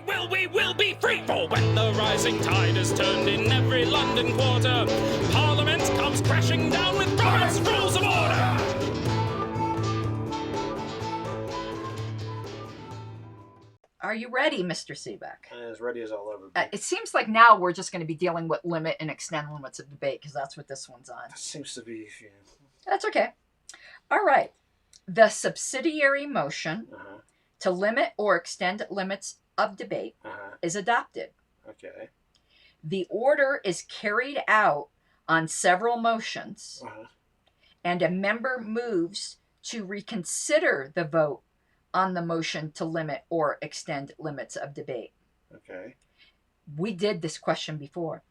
we will be free. For when the rising tide is turned in every London quarter, Parliament comes crashing down with Robert's Rules of Order. Are you ready, Mr. Seebeck? As ready as I'll ever be. It seems like now we're just going to be dealing with limit and extend limits of debate, because that's what this one's on. That seems to be, yeah. That's okay. All right. The subsidiary motion to limit or extend limits of debate is adopted. Okay. The order is carried out on several motions, and a member moves to reconsider the vote on the motion to limit or extend limits of debate. Okay. We did this question before.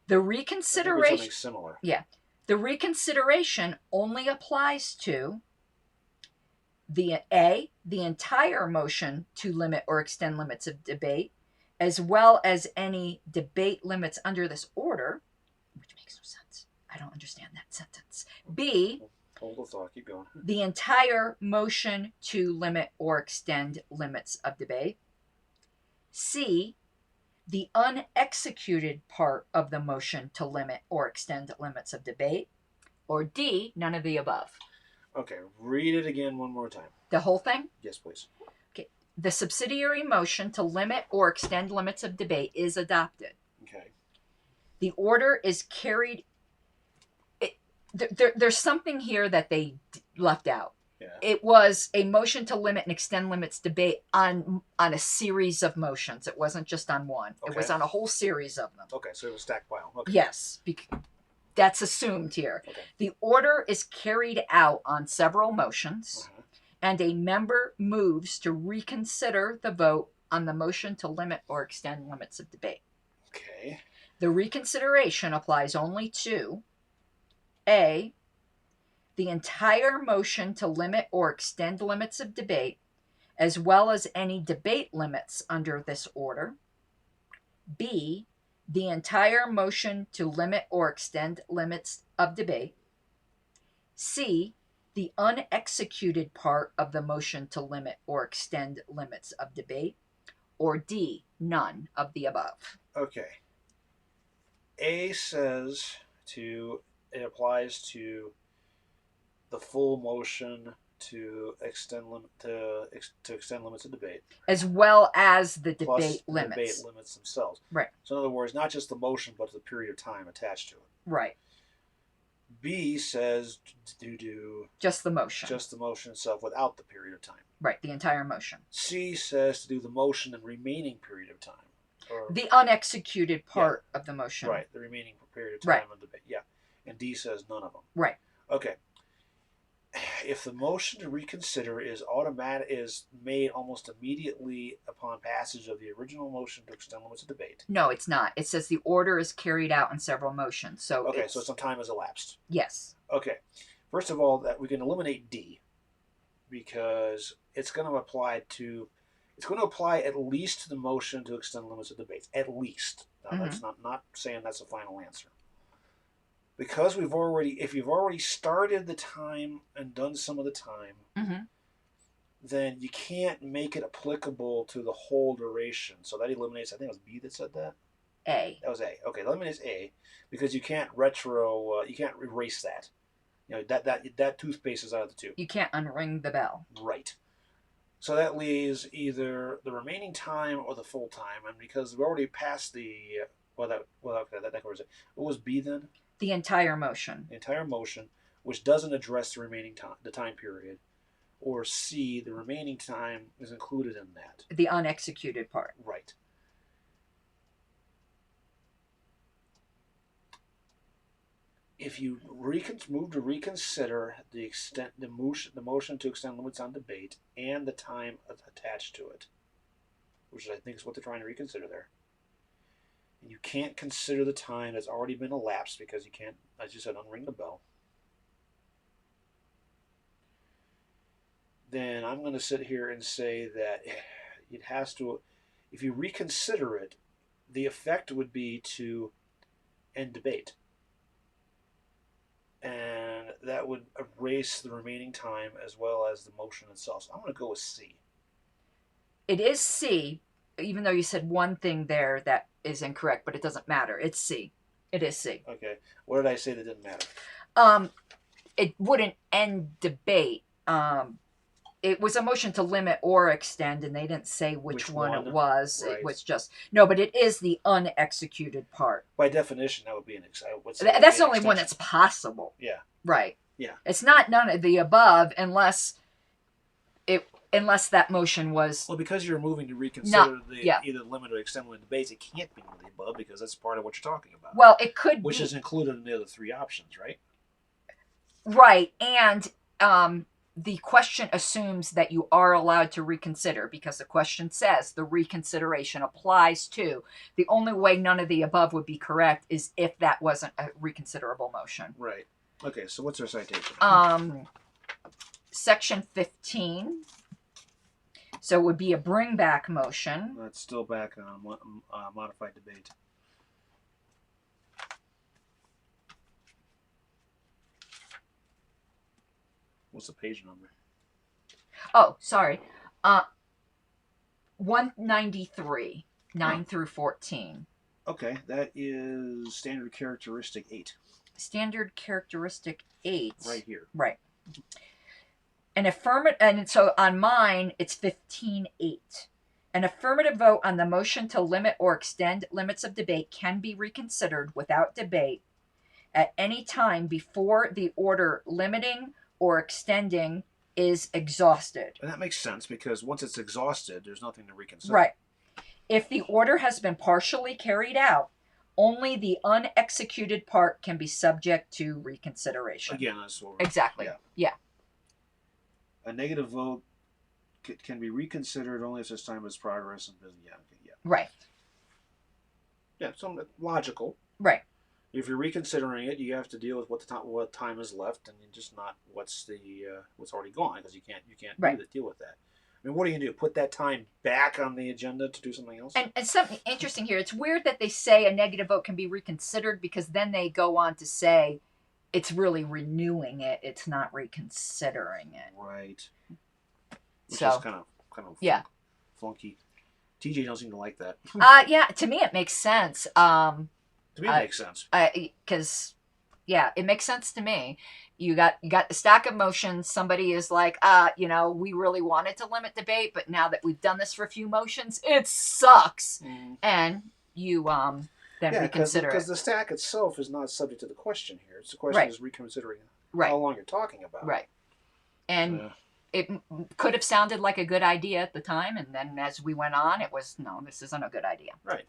The reconsideration, something similar. Yeah. The reconsideration only applies to the entire motion to limit or extend limits of debate, as well as any debate limits under this order, which makes no sense. I don't understand that sentence. B, Hold the thought, keep going. the entire motion to limit or extend limits of debate. C, the unexecuted part of the motion to limit or extend limits of debate. Or D, none of the above. Okay, read it again one more time. The whole thing? Yes, please. Okay. The subsidiary motion to limit or extend limits of debate is adopted. Okay. The order is carried. There's something here that they left out. Yeah. It was a motion to limit and extend limits debate on a series of motions. It wasn't just on one. Okay. It was on a whole series of them. Okay, so it was stacked pile. Okay. Yes, that's assumed here. Okay. The order is carried out on several motions, and a member moves to reconsider the vote on the motion to limit or extend limits of debate. Okay. The reconsideration applies only to A, the entire motion to limit or extend limits of debate, as well as any debate limits under this order. B, the entire motion to limit or extend limits of debate. C, the unexecuted part of the motion to limit or extend limits of debate. Or D, none of the above. Okay. A says it applies to the full motion to extend limits of debate, as well as the plus debate the limits. debate limits themselves. Right. So in other words, not just the motion, but the period of time attached to it. Right. B says do just the motion. Just the motion itself without the period of time. Right, the entire motion. C says to do the motion and remaining period of time. Or, the unexecuted part of the motion. Right, the remaining period of time of debate. Yeah. And D says none of them. Right. Okay. If the motion to reconsider is made almost immediately upon passage of the original motion to extend limits of debate. No, it's not. It says the order is carried out in several motions. So okay, so some time has elapsed. Yes. Okay. First of all, that we can eliminate D because it's going to apply at least to the motion to extend limits of debate. At least. Now, that's not saying that's the final answer. Because if you've already started the time and done some of the time, then you can't make it applicable to the whole duration. So that eliminates, I think it was B that said that? A. That was A. Okay, that eliminates A because you can't you can't erase that. You know, that toothpaste is out of the tube. You can't unring the bell. Right. So that leaves either the remaining time or the full time. And because we've already passed that covers it. What was B then? The entire motion. The entire motion, which doesn't address the remaining time, the time period. Or C, the remaining time is included in that. The unexecuted part. Right. If you move to reconsider the motion to extend limits on debate and the time attached to it, which I think is what they're trying to reconsider there, you can't consider the time that's already been elapsed because you can't, as you said, unring the bell. Then I'm going to sit here and say that it has to, if you reconsider it, the effect would be to end debate. And that would erase the remaining time as well as the motion itself. So I'm going to go with C. It is C, even though you said one thing there that is incorrect, but it doesn't matter. It's C. It is C. Okay. What did I say that didn't matter? It wouldn't end debate. It was a motion to limit or extend, and they didn't say which one it was. Right. It was just no, but it is the unexecuted part. By definition, that would be an That's the only one that's possible. Yeah. Right. Yeah. It's not none of the above unless that motion was. Well, because you're moving to reconsider yeah. either limit or extend limit debates, it can't be none of the above because that's part of what you're talking about. Well, it could which be. is included in the other three options, right? Right, and the question assumes that you are allowed to reconsider because the question says the reconsideration applies to. The only way none of the above would be correct is if that wasn't a reconsiderable motion. Right. Okay, so what's our citation? Section 15. So it would be a bring back motion. That's still back on modified debate. What's the page number? Oh, sorry. 193, 9 through 14. Okay, that is standard characteristic 8. Standard characteristic 8. Right here. Right. An affirmative, and so on mine, it's 15-8. An affirmative vote on the motion to limit or extend limits of debate can be reconsidered without debate at any time before the order limiting or extending is exhausted. And that makes sense because once it's exhausted, there's nothing to reconsider. Right. If the order has been partially carried out, only the unexecuted part can be subject to reconsideration. Again, that's what Exactly. Yeah. A negative vote can be reconsidered only if this time is progress and business. Yeah. Right. Yeah, so logical. Right. If you're reconsidering it, you have to deal with what time is left, and just not what's already gone, because you can't deal with that. I mean, what are you gonna do? Put that time back on the agenda to do something else? And something interesting here. It's weird that they say a negative vote can be reconsidered because then they go on to say it's really renewing it. It's not reconsidering it. Right. Which So is kind of yeah, flunky. TJ don't seem to like that. Yeah. To me, it makes sense. To me, it makes sense. Because it makes sense to me. You got the stack of motions. Somebody is like, we really wanted to limit debate, but now that we've done this for a few motions, it sucks. And you then reconsider because it. the stack itself is not subject to the question here. It's the question is reconsidering how long you're talking about. Right. And it could have sounded like a good idea at the time, and then as we went on, it was, no, this isn't a good idea. Right.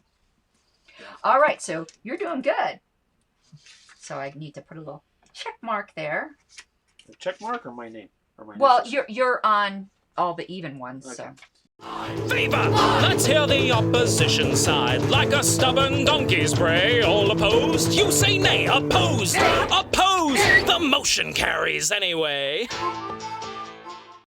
Yeah. All right, so you're doing good. So I need to put a little check mark there. A check mark or my name? Or my Well, initials? you're on all the even ones, Okay. so. Favor! Let's hear the opposition side. Like a stubborn donkey's bray, all opposed? You say nay, opposed! Oppose! The motion carries anyway.